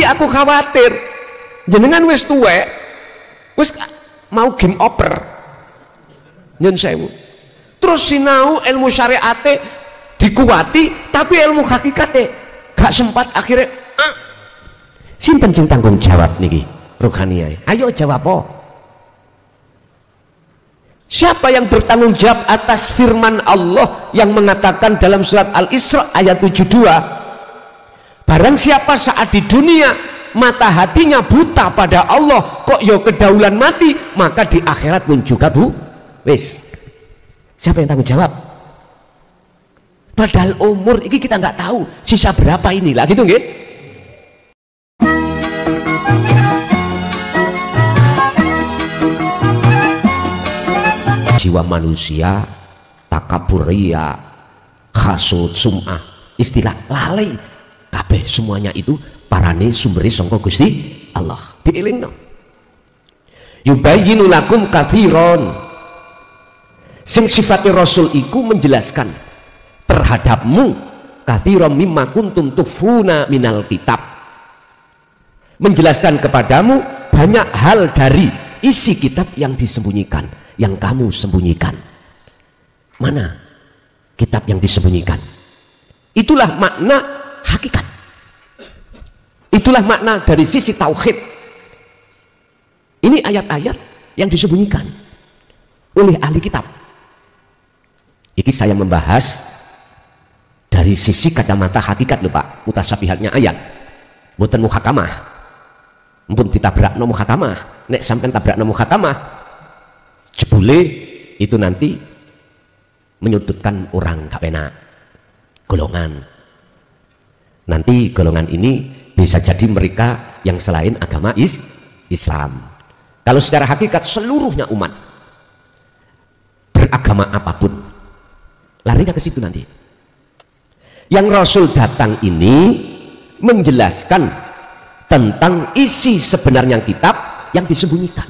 Tapi aku khawatir jenengan wis tuwek, wis mau game over. Nyun sewu. Terus sinau ilmu syariate dikuati, tapi ilmu hakikate gak sempat. Akhirnya sinten sing tanggung jawab niki rohaniyae? Ayo jawab po. Siapa yang bertanggung jawab atas firman Allah yang mengatakan dalam surat Al-Isra ayat 72, barang siapa saat di dunia mata hatinya buta pada Allah, kok yo kedaulan mati, maka di akhirat pun juga wis. Siapa yang tanggung jawab? Padahal umur ini kita nggak tahu sisa berapa inilah gitu nggih. Jiwa manusia, takaburia, hasud, sum'ah, istilah lalai kabeh semuanya itu parane sumbere sangka Gusti Allah. Dielingno. Yubayyinu lakum katsiron. Sing sifate Rasul iku menjelaskan terhadapmu katsiron mimma kuntum tufuna minal kitab. Menjelaskan kepadamu banyak hal dari isi kitab yang disembunyikan, yang kamu sembunyikan. Mana kitab yang disembunyikan? Itulah makna hakikat, itulah makna dari sisi tauhid. Ini ayat-ayat yang disembunyikan oleh ahli kitab. Ini saya membahas dari sisi kacamata hakikat lho Pak, mutasyabihatnya ayat, bukan muhakamah. Mumpun ditabrakno muhakamah, nek sampean tabrakno muhakamah, jebule itu nanti menyudutkan orang gak enak, golongan. Nanti golongan ini bisa jadi mereka yang selain agama Islam. Kalau secara hakikat seluruhnya umat beragama apapun, larinya ke situ nanti. Yang Rasul datang ini menjelaskan tentang isi sebenarnya kitab yang disembunyikan.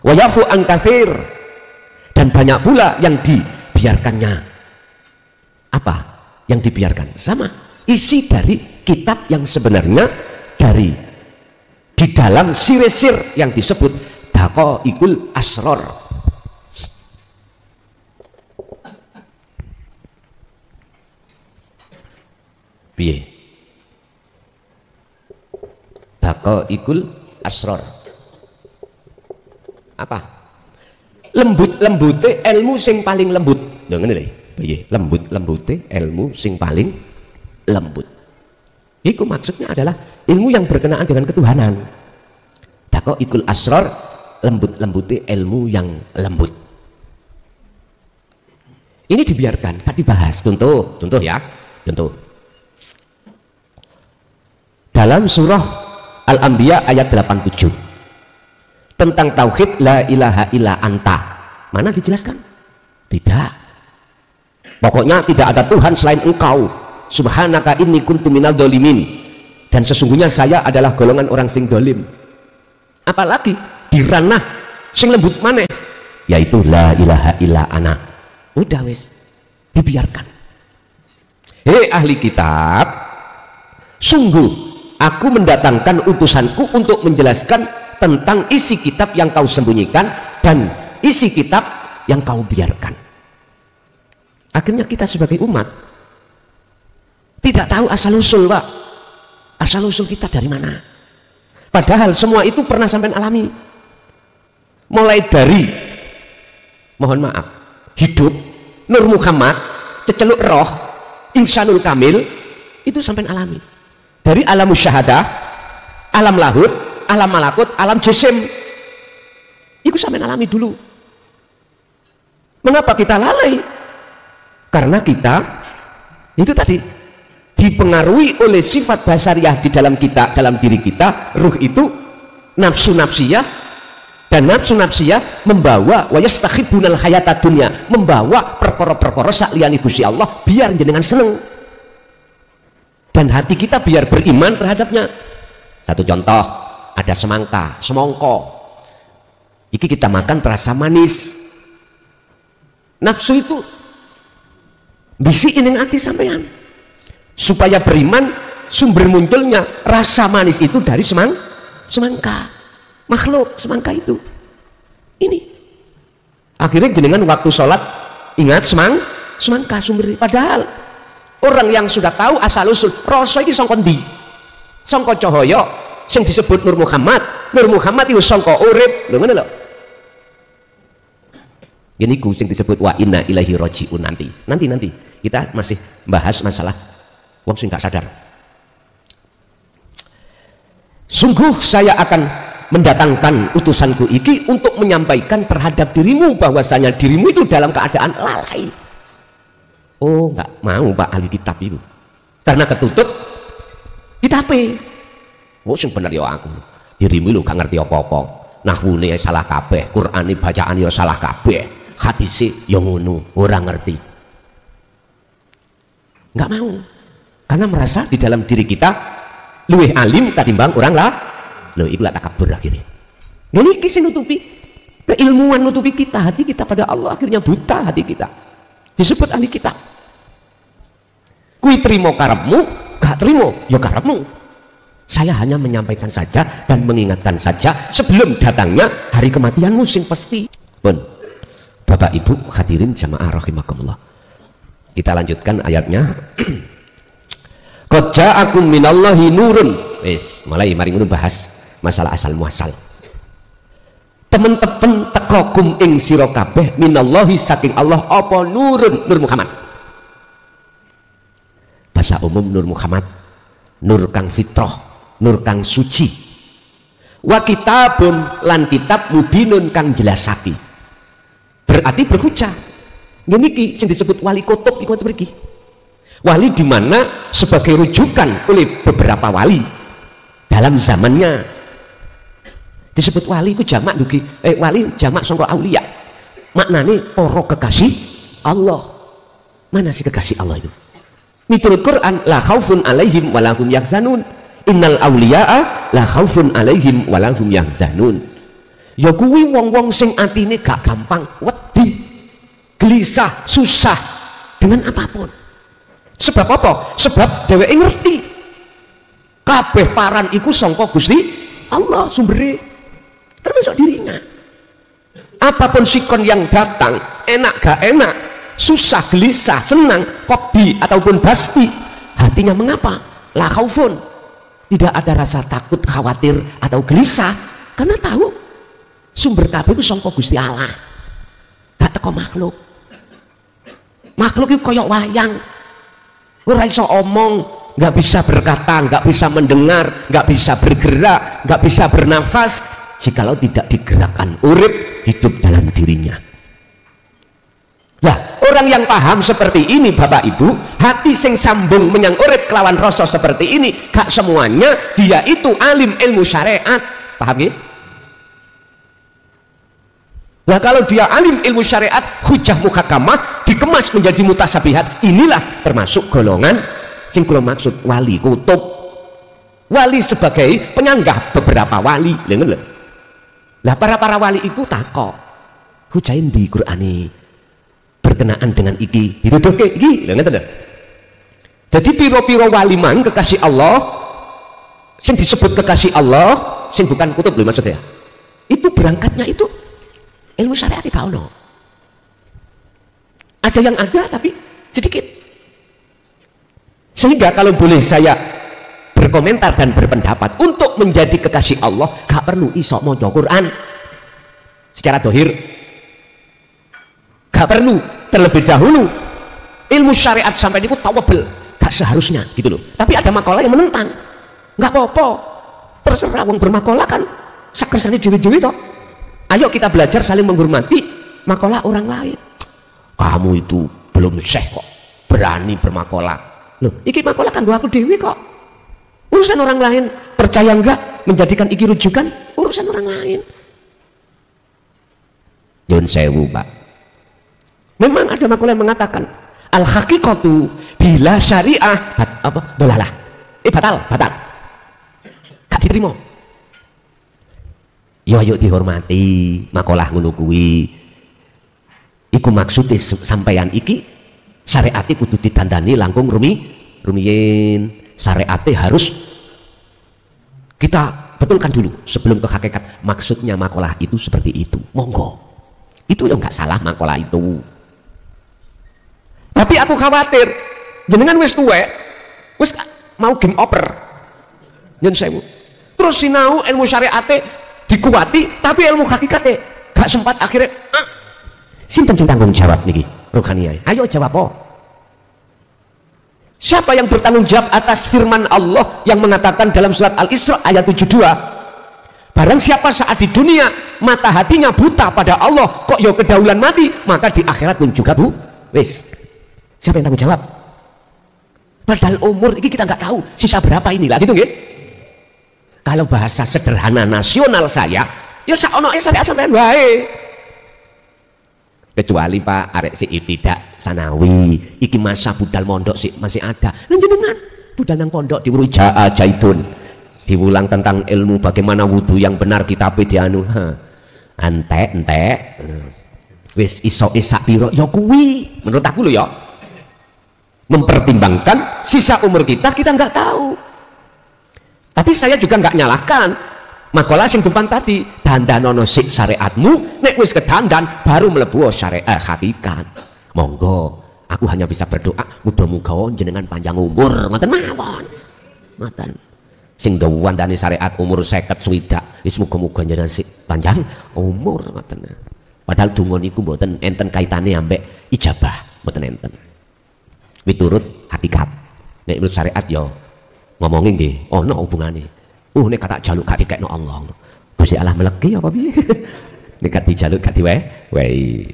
Wa yafu an katsir, dan banyak pula yang dibiarkannya. Apa yang dibiarkan? Sama isi dari kitab yang sebenarnya dari di dalam sir-sir yang disebut daqaiqul asrar. Piye? Daqaiqul asrar. Apa? Lembut-lembute ilmu sing paling lembut. Lho ngene lho. Piye? Lembut-lembute ilmu sing paling lembut. Iku maksudnya adalah ilmu yang berkenaan dengan ketuhanan. Daqaiqul asrar, lembut-lembute ilmu yang lembut. Ini dibiarkan, tak dibahas. Contoh ya. Contoh. Dalam surah Al-Anbiya ayat 87 tentang tauhid la ilaha illa anta, mana dijelaskan? Tidak. Pokoknya tidak ada Tuhan selain engkau. Subhanaka inni kuntu minal dolimin, dan sesungguhnya saya adalah golongan orang sing dolim. Apalagi di ranah sing lembut mana? Yaitu la ilaha illa ana. Udah wis, dibiarkan. Hei ahli kitab, sungguh aku mendatangkan utusanku untuk menjelaskan tentang isi kitab yang kau sembunyikan dan isi kitab yang kau biarkan. Akhirnya kita sebagai umat tidak tahu asal-usul Pak. Asal-usul kita dari mana? Padahal semua itu pernah sampai alami. Mulai dari, mohon maaf, hidup, Nur Muhammad, ceceluk roh, Insanul Kamil, itu sampai alami. Dari alam musyahadah, alam lahud, alam malakut, alam jisim, itu sampai alami dulu. Mengapa kita lalai? Karena kita itu tadi dipengaruhi oleh sifat basariah di dalam kita, dalam diri kita. Ruh itu nafsu nafsiyah, dan nafsu nafsiyah membawa wa yastakhibunal hayata dunya, membawa perkara-perkara sak liyane Gusti Allah biar jenengan seneng, dan hati kita biar beriman terhadapnya. Satu contoh, ada semangka, semongko, iki kita makan terasa manis. Nafsu itu bisi ning ati sampean supaya beriman, sumber munculnya rasa manis itu dari semangka. Makhluk semangka itu. Ini. Akhirnya jenengan waktu sholat ingat semangka sumber. Padahal orang yang sudah tahu asal usul rasa iki sangka ndi? Sangka cahaya sing disebut Nur Muhammad. Nur Muhammad itu sangka urip. Lho ngene lho. Ini ku sing disebut wa inna ilaihi rajiun nanti kita masih bahas masalah wong sing gak sadar. Sungguh saya akan mendatangkan utusanku iki untuk menyampaikan terhadap dirimu bahwasanya dirimu itu dalam keadaan lalai. Oh, nggak mau Pak ahli kitab itu karena ketutup kitabe. Oh sing bener ya aku, dirimu lu gak ngerti apa-apa, nahwune salah kabeh, Qur'ane bacaan ya salah kabeh, hadise ya ngono ora ngerti. Nggak mau karena merasa di dalam diri kita luwih alim katimbang orang lah. Loh, itu lah takabur akhirnya. Ini kisah nutupi keilmuan, nutupi kita, hati kita pada Allah, akhirnya buta hati kita. Disebut ahli kitab. Kui terima karepmu, gak terima, ya karepmu. Saya hanya menyampaikan saja dan mengingatkan saja sebelum datangnya hari kematianmu sing pasti. Pun, Bapak Ibu hadirin jamaah rahimakumullah. Kita lanjutkan ayatnya. Qad ja'akum minallahi nurun. Wis, mulai mari ngono bahas masalah asal muasal. Temen-temen tekokum ing sira kabeh minallahi saking Allah apa nurun, Nur Muhammad. Bahasa umum Nur Muhammad, nur kang fitrah, nur kang suci. Wa kitabun lan kitab mubinun kang jelasake. Berarti berhujah. Niki sing disebut wali kutub iku mriki. Wali di mana sebagai rujukan oleh beberapa wali dalam zamannya. Disebut wali itu jamak dugi, wali jamak sangka aulia. Maknane para kekasih Allah. Mana sih kekasih Allah itu? Miturut Quran la khaufun alaihim wa lahum yahzanun. Innal auliya'a la khaufun alaihim wa lahum yahzanun. Ya kuwi wong-wong sing atine gak gampang wedi, gelisah, susah dengan apapun. Sebab apa? Sebab dheweke ngerti kabeh paran iku sangka Gusti Allah sumbere, termasuk dirinya. Apapun sikon yang datang, enak gak enak, susah, gelisah, senang, qadi ataupun basti, hatinya mengapa? La khaufun, tidak ada rasa takut, khawatir atau gelisah, karena tahu sumber kabeh iku sangka Gusti Allah, gak teko makhluk. Makhluk itu koyok wayang, ora iso omong, nggak bisa berkata, nggak bisa mendengar, nggak bisa bergerak, nggak bisa bernafas jikalau tidak digerakkan urip hidup dalam dirinya. Nah, orang yang paham seperti ini Bapak Ibu, hati sing sambung menyang urip kelawan rasa seperti ini, gak semuanya dia itu alim ilmu syariat, paham ya? Nah, kalau dia alim ilmu syariat, hujah muhakamah dikemas menjadi mutasabihat, inilah termasuk golongan sing kula maksud wali kutub. Wali sebagai penyanggah beberapa wali. Lah para wali itu takok hujain di Qur'ani berkenaan dengan iki dituduhke iki lho ngeten. Jadi piro-piro wali mang kekasih Allah sing disebut kekasih Allah sing bukan kutub lho maksud saya. Itu berangkatnya itu ilmu syariat gak ono. Ada yang ada tapi sedikit. Sehingga kalau boleh saya berkomentar dan berpendapat, untuk menjadi kekasih Allah gak perlu iso maca Quran secara dohir, gak perlu terlebih dahulu ilmu syariat sampai itu tawabel, gak seharusnya gitu loh. Tapi ada makalah yang menentang, gak apa-apa, terserah wong bermakalah kan sakersane dewe-dewe toh. Ayo kita belajar saling menghormati makalah orang lain. Kamu itu belum syekh kok berani bermakalah. Loh, iki makalah kan aku dewe kok. Urusan orang lain, percaya enggak menjadikan iki rujukan, urusan orang lain. Yun sewu Pak, memang ada makalah yang mengatakan al haqiqatu bila syariah apa dolalah, batal gak diterima. Yo ayo dihormati makalah ngono kuwi, iku maksudnya sampeyan iki syariat kudu ditandani langkung rumiyin. syariatnya harus kita betulkan dulu sebelum ke hakikat. Maksudnya makalah itu seperti itu, monggo, itu yang nggak salah makalah itu. Tapi aku khawatir jenengan wis tuwek, wis mau game over nyen sewu, terus sinau ilmu syariatnya dikuati tapi ilmu hakikatnya gak sempat. Akhirnya sinten sing tanggung jawab niki rohaniah? Ayo jawab po. Siapa yang bertanggung jawab atas firman Allah yang mengatakan dalam surat Al-Isra ayat 72, barang siapa saat di dunia mata hatinya buta pada Allah kok yo kedaulan mati, maka di akhirat pun juga bu wis. Siapa yang tanggung jawab? Padahal umur ini kita nggak tahu sisa berapa inilah gitu nggih. Kalau bahasa sederhana nasional saya, ya saonoke syariat sampean wae. Kecuali Pak arek si tidak sanawi, iki masa budal mondok sih masih ada. Lan jenengan budal nang pondok diurui jaitun, diulang tentang ilmu bagaimana wudhu yang benar, kitab dianu. Entek, wis iso isak piro ya kuwi. Menurut aku lho ya. Mempertimbangkan sisa umur kita nggak tahu. Tapi saya juga nggak nyalahkan makalah sing depan tadi, dandanono sik syariatmu, nek wis kedandan baru mlebu syariat hakikat. Monggo, aku hanya bisa berdoa muga-muga jenengan panjang umur ngoten mawon. Ngoten. Sing dawandani syariat umur 50 swidak, wis muga-muga jenengan sik panjang umur ngoten. Padahal donga niku mboten enten kaitane ambek ijabah, mboten enten. Miturut hakikat. Nek menurut syariat yo ngomongin nggih ana hubungane. Nek kata jaluk gak dikekno Allah. Gusti Allah melegi apa piye? Nek gak dijaluk gak diwehi.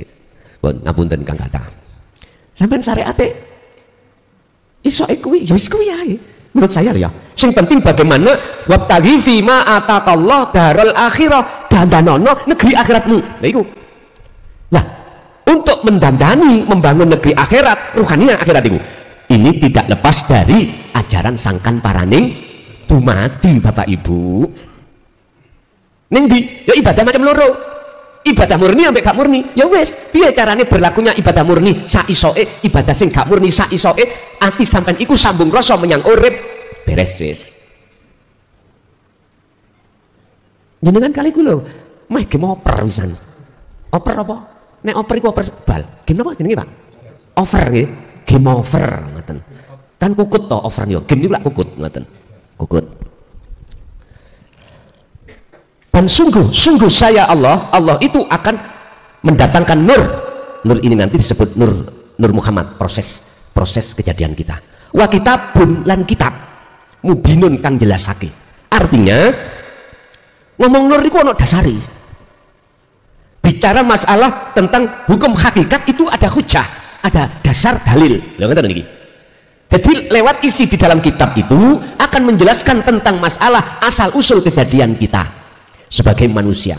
Pun ngapunten Kang Kathah. Sampeyan syariate iso kuwi ya wis kuwi ae. Menurut saya ya. Sing penting bagaimana wabtaghi fima ataqallah darul akhirah, dandanono negeri akhiratmu. Lha iku. Lah, untuk mendandani membangun negeri akhirat, ruhaniah akhirat itu, ini tidak lepas dari ajaran sangkan paraning dumadi Bapak Ibu. Ning ndi? Ya ibadah macam loro. Ibadah murni ambek gak murni. Ya wis, piye carane berlakunya ibadah murni sak isoke, ibadah sing gak murni sak isoke, ati sampean iku sambung rasa menyang urip, beres wis. Jenengan kali ku lho, meh game oper wisan. Oper apa? Nek oper iku oper bal. Game apa jenenge, Pak? Over nggih. Game over ngoten. Kan kukut to over yo. Game niku lak kukut ngoten. Kukut. Dan sungguh saya Allah itu akan mendatangkan nur ini nanti disebut nur Muhammad, proses kejadian kita. Wa kitabun lan kitab mubinun kang jelasake. Artinya ngomong nur iku ana dasari. Bicara masalah tentang hukum hakikat itu ada hujah, ada dasar dalil. Lha ngoten niki. Jadi lewat isi di dalam kitab itu akan menjelaskan tentang masalah asal usul kejadian kita sebagai manusia.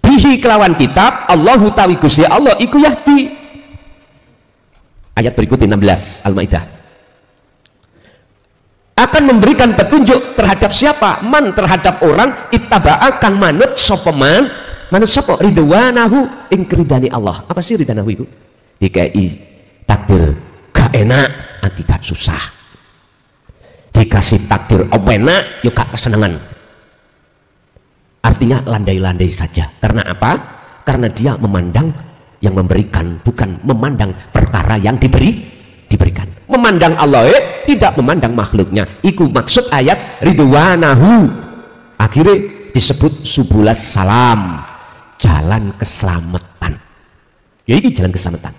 Bihi kelawan kitab Allahu tawi Gusti Allah iku yahdi. Ayat berikut 16 Al-Maidah. Akan memberikan petunjuk terhadap siapa? Man, terhadap orang ittaba'a kang manut sapa man. Manut sapa? Ridwanahu ing ridani Allah. Apa sih ridwanahu itu? Dikai takdir gak enak, anti gak susah. Dikasih takdir enak, yuk gak kesenangan. Artinya landai-landai saja. Karena apa? Karena dia memandang yang memberikan, bukan memandang perkara yang diberikan. Memandang Allah, tidak memandang makhluknya. Iku maksud ayat ridwanahu. Akhirnya disebut subulas salam, jalan keselamatan. Ya ini jalan keselamatan.